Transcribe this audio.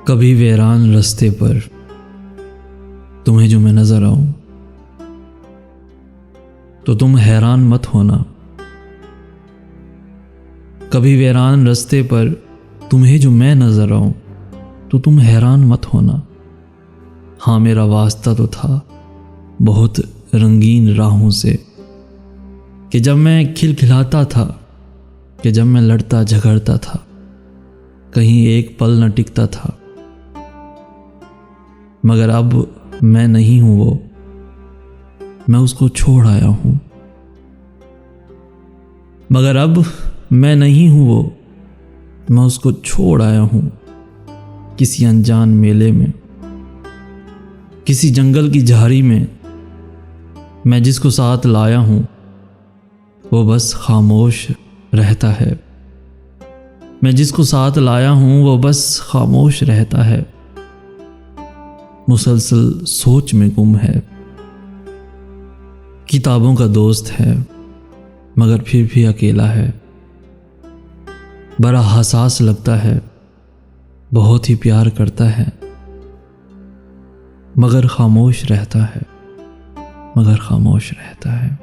कभी वीरान रास्ते पर तुम्हें जो मैं नजर आऊं तो तुम हैरान मत होना। कभी वीरान रास्ते पर तुम्हें जो मैं नजर आऊं तो तुम हैरान मत होना। हाँ, मेरा वास्ता तो था बहुत रंगीन राहों से, कि जब मैं खिलखिलाता था, कि जब मैं लड़ता झगड़ता था, कहीं एक पल न टिकता था। मगर अब मैं नहीं हूं वो, मैं उसको छोड़ आया हूं। मगर अब मैं नहीं हूं वो, मैं उसको छोड़ आया हूं। किसी अनजान मेले में, किसी जंगल की झाड़ी में, मैं जिसको साथ लाया हूं वो बस खामोश रहता है। मैं जिसको साथ लाया हूं वो बस खामोश रहता है। मुसलसल सोच में गुम है। किताबों का दोस्त है मगर फिर भी अकेला है। बड़ा हसास लगता है, बहुत ही प्यार करता है, मगर खामोश रहता है, मगर खामोश रहता है।